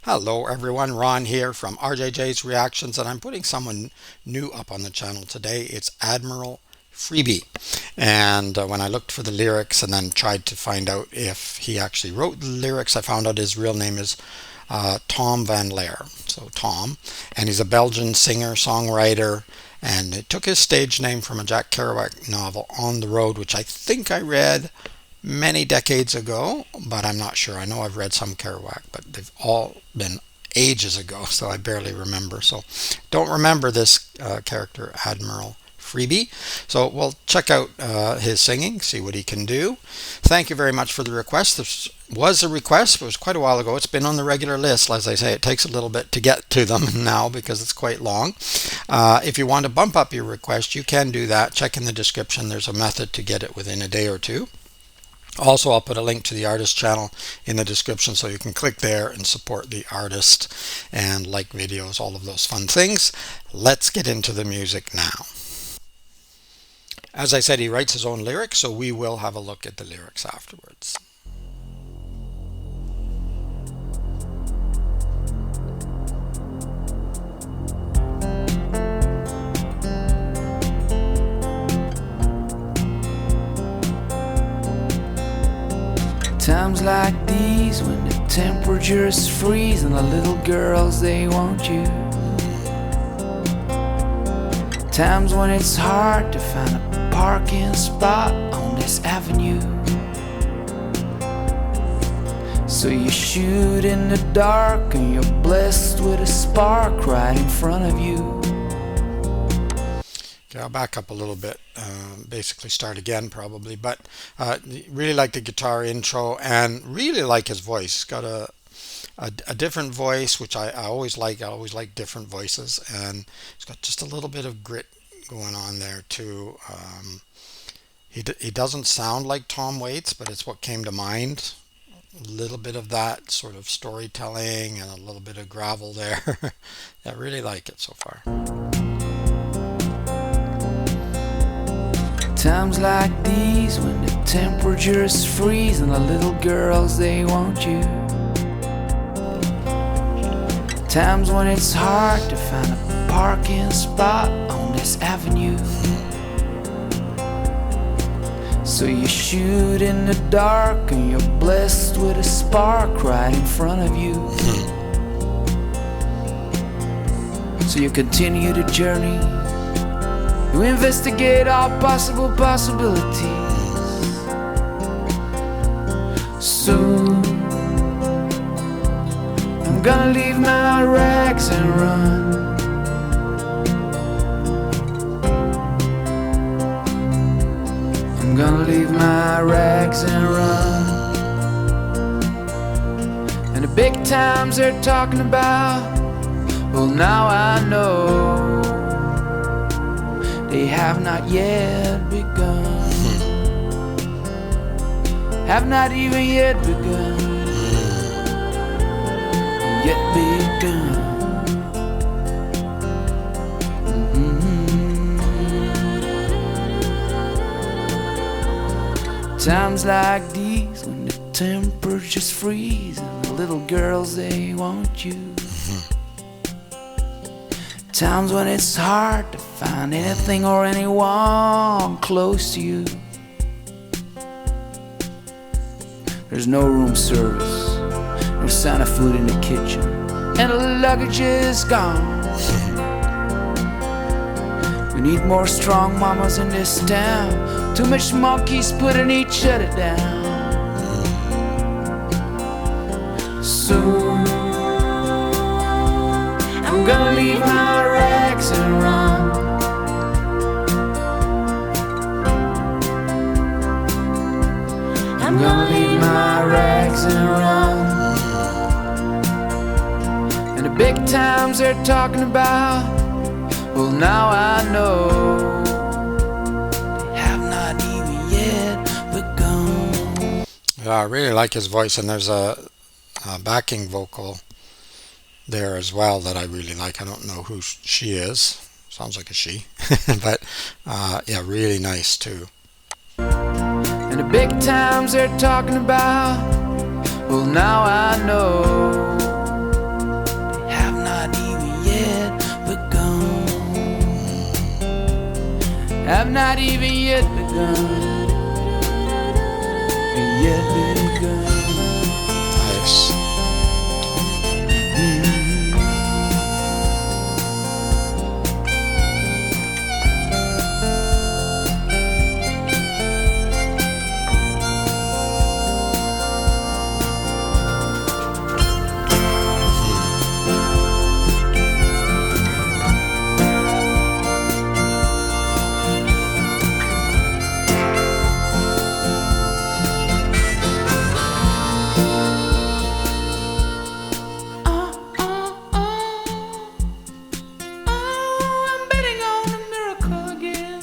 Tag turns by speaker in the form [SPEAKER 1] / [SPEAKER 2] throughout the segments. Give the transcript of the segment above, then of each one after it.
[SPEAKER 1] Hello everyone, Ron here from RJJ's Reactions, and I'm putting someone new up on the channel today. It's Admiral Freebee. And when I looked for the lyrics and then tried to find out if he actually wrote the lyrics, I found out his real name is Tom Van Laer. So Tom, and he's a Belgian singer, songwriter, and it took his stage name from a Jack Kerouac novel, On the Road, which I think I read many decades ago, but I'm not sure. I know I've read some Kerouac, but they've all been ages ago, so I barely remember. So don't remember this character, Admiral Freebee. So we'll check out his singing, see what he can do. Thank you very much for the request. This was a request, but it was quite a while ago. It's been on the regular list. As I say, it takes a little bit to get to them now because it's quite long. If you want to bump up your request, you can do that. Check in the description. There's a method to get it within a day or two. Also, I'll put a link to the artist channel in the description so you can click there and support the artist and like videos, all of those fun things. Let's get into the music now. As I said, he writes his own lyrics, so we will have a look at the lyrics afterwards.
[SPEAKER 2] Times like these when the temperature's freezing, the little girls, they want you. Times when it's hard to find a parking spot on this avenue. So you shoot in the dark and you're blessed with a spark right in front of you.
[SPEAKER 1] Okay, I'll back up a little bit, basically start again probably, but really like the guitar intro and really like his voice. He's got a different voice, which I always like. I always like different voices, and he's got just a little bit of grit going on there too. He doesn't sound like Tom Waits, but it's what came to mind. A little bit of that sort of storytelling and a little bit of gravel there. I really like it so far.
[SPEAKER 2] Times like these when the temperature's freezing, the little girls, they want you. Times when it's hard to find a parking spot on this avenue. So you shoot in the dark and you're blessed with a spark right in front of you. So you continue the journey. You investigate all possible possibilities. Soon I'm gonna leave my rags and run. I'm gonna leave my rags and run. And the big times they're talking about, well, now I know they have not yet begun. Have not even yet begun. Yet begun. Times like these when the temperature's freezing, the little girls, they want you. Times when it's hard to find anything or anyone close to you. There's no room service, no sign of food in the kitchen, and the luggage is gone. We need more strong mamas in this town. Too much monkeys putting each other down. Soon I'm gonna leave my rags and run. I'm gonna leave my rags and run. And the big times they're talking about, well, now I know they have not even yet begun.
[SPEAKER 1] Yeah, I really like his voice, and there's a backing vocal there as well that I really like. I don't know who she is. Sounds like a she. But yeah, really nice too.
[SPEAKER 2] And the big times they're talking about, well, now I know have not even yet begun. Yet begun.
[SPEAKER 1] Nice.
[SPEAKER 2] I'm betting on a miracle again.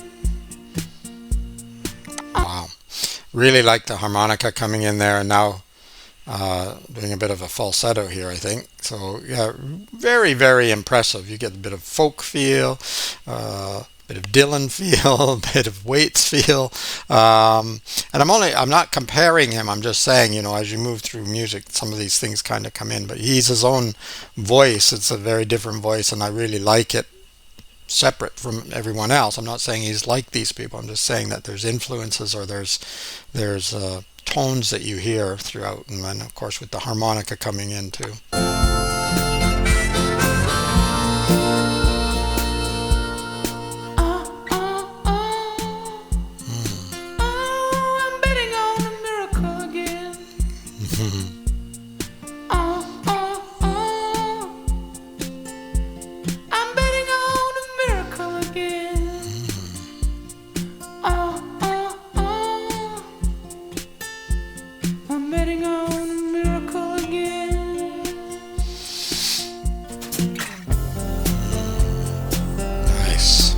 [SPEAKER 1] Wow. Really like the harmonica coming in there, and now doing a bit of a falsetto here, I think. So yeah, very, very impressive. You get a bit of folk feel, a bit of Dylan feel, a bit of Waits feel. And I'm not comparing him. I'm just saying, as you move through music, some of these things kind of come in. But he's his own voice. It's a very different voice, and I really like it separate from everyone else. I'm not saying he's like these people. I'm just saying that there's influences, or there's tones that you hear throughout, and then of course with the harmonica coming in too.
[SPEAKER 2] I'm betting on a miracle again. I'm betting on a miracle again. I'm betting on a miracle again.
[SPEAKER 1] Nice.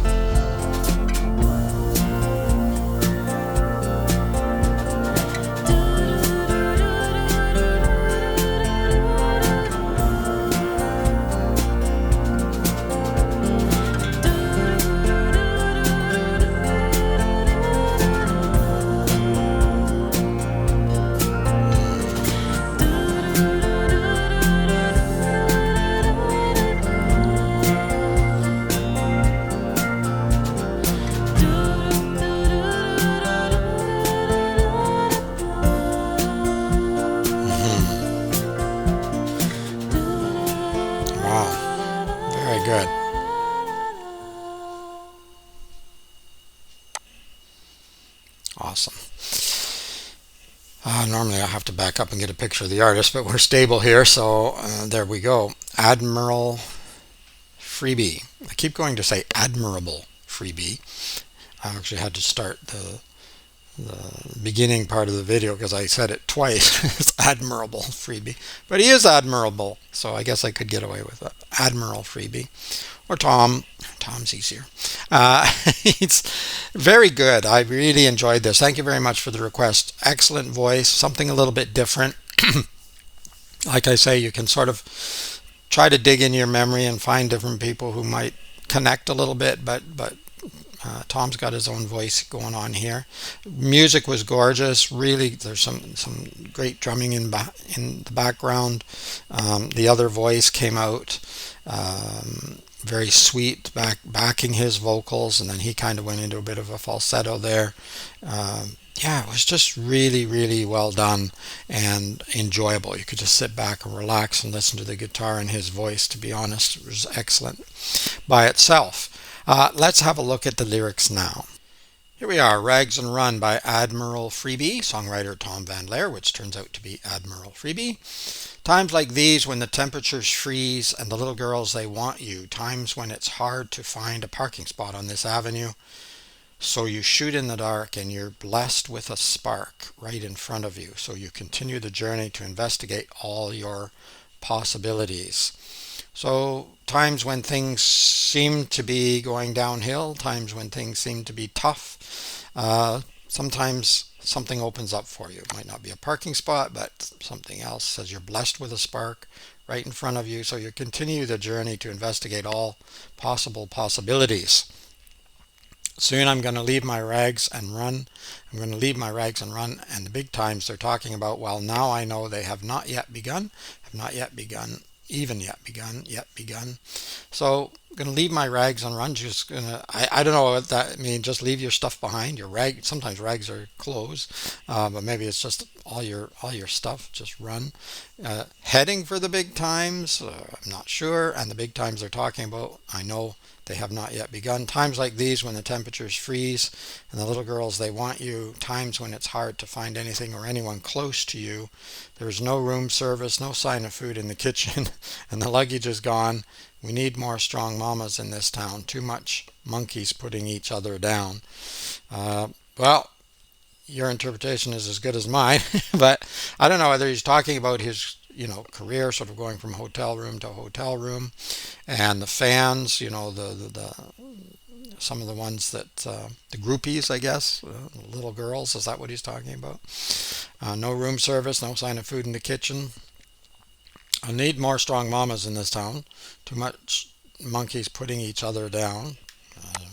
[SPEAKER 1] Wow. Very good. Awesome. Normally I have to back up and get a picture of the artist, but we're stable here, so there we go. Admiral Freebee. I keep going to say Admirable Freebee. I actually had to start the beginning part of the video because I said it twice. It's Admirable Freebee. But he is admirable, so I guess I could get away with that. Admiral Freebee. Or Tom. Tom's easier. It's very good. I really enjoyed this. Thank you very much for the request. Excellent voice. Something a little bit different. Like I say, you can sort of try to dig in your memory and find different people who might connect a little bit, but Tom's got his own voice going on here. Music was gorgeous. Really, there's some great drumming in the background. The other voice came out very sweet, backing his vocals, and then he kind of went into a bit of a falsetto there. Yeah, it was just really, really well done and enjoyable. You could just sit back and relax and listen to the guitar and his voice. To be honest, it was excellent by itself. Let's have a look at the lyrics now. Here we are, Rags and Run by Admiral Freebee, songwriter Tom Van Lair, which turns out to be Admiral Freebee. Times like these when the temperatures freeze and the little girls, they want you. Times when it's hard to find a parking spot on this avenue. So you shoot in the dark and you're blessed with a spark right in front of you. So you continue the journey to investigate all your possibilities. So times when things seem to be going downhill, times when things seem to be tough, sometimes something opens up for you. It might not be a parking spot, but something else says you're blessed with a spark right in front of you. So you continue the journey to investigate all possible possibilities. Soon I'm going to leave my rags and run. I'm going to leave my rags and run. And the big times they're talking about, well, now I know they have not yet begun, have not yet begun, even yet begun, yet begun. So gonna leave my rags and run. Just gonna. I don't know what that means. Just leave your stuff behind. Your rag. Sometimes rags are clothes, but maybe it's just all your stuff. Just run. Heading for the big times. I'm not sure. And the big times they're talking about, I know they have not yet begun. Times like these when the temperatures freeze and the little girls they want you. Times when it's hard to find anything or anyone close to you. There's no room service, no sign of food in the kitchen, and the luggage is gone. We need more strong mamas in this town. Too much monkeys putting each other down. Uh, well, your interpretation is as good as mine, but I don't know whether he's talking about his career, sort of going from hotel room to hotel room, and the fans, the some of the ones that the groupies, I guess, little girls. Is that what he's talking about? No room service, no sign of food in the kitchen. I need more strong mamas in this town. Too much monkeys putting each other down. Uh,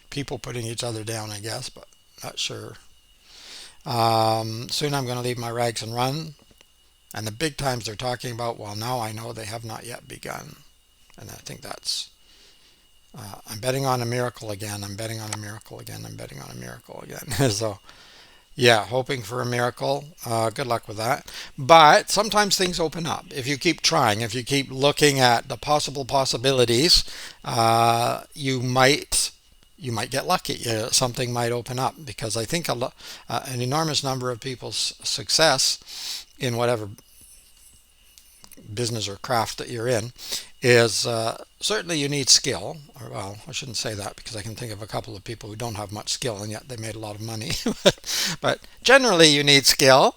[SPEAKER 1] People putting each other down, I guess, but not sure. Soon I'm going to leave my rags and run. And the big times they're talking about, well, now I know they have not yet begun. And I think that's, I'm betting on a miracle again. I'm betting on a miracle again. I'm betting on a miracle again. So yeah, hoping for a miracle. Good luck with that. But sometimes things open up. If you keep trying, if you keep looking at the possible possibilities, you might get lucky. Something might open up because I think an enormous number of people's success in whatever business or craft that you're in is certainly you need skill. Or, well, I shouldn't say that because I can think of a couple of people who don't have much skill and yet they made a lot of money. But generally, you need skill.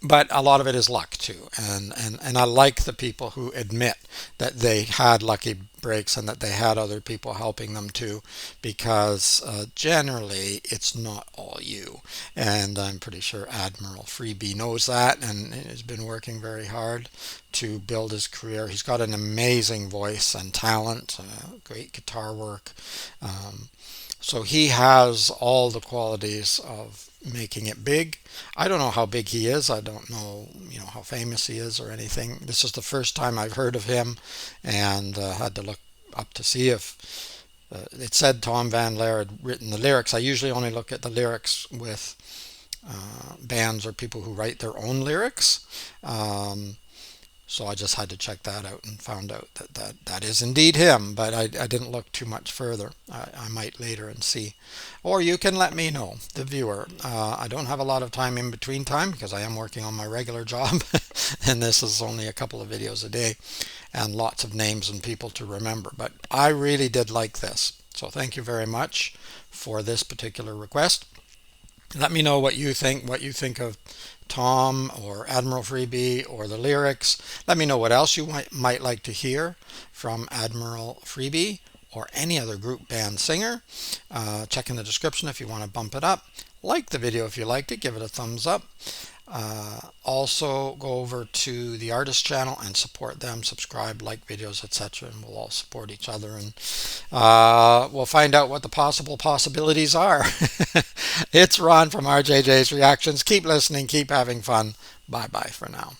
[SPEAKER 1] But a lot of it is luck too, and I like the people who admit that they had lucky breaks and that they had other people helping them too, because generally it's not all you, and I'm pretty sure Admiral Freebee knows that and has been working very hard to build his career. He's got an amazing voice and talent, great guitar work. So he has all the qualities of making it big. I don't know how big he is. I don't know, how famous he is or anything. This is the first time I've heard of him, and had to look up to see if it said Tom Van Lair had written the lyrics. I usually only look at the lyrics with bands or people who write their own lyrics. So I just had to check that out and found out that is indeed him, but I didn't look too much further. I might later and see. Or you can let me know, the viewer. I don't have a lot of time in between time because I am working on my regular job, and this is only a couple of videos a day and lots of names and people to remember. But I really did like this. So thank you very much for this particular request. Let me know what you think of Tom or Admiral Freebee or the lyrics. Let me know what else you might like to hear from Admiral Freebee or any other group band singer. Check in the description if you want to bump it up. Like the video if you liked it, give it a thumbs up. Also go over to the artist channel and support them, subscribe, like videos, etc., and we'll all support each other, and we'll find out what the possible possibilities are. It's Ron from RJJ's Reactions. Keep listening, keep having fun. Bye bye for now.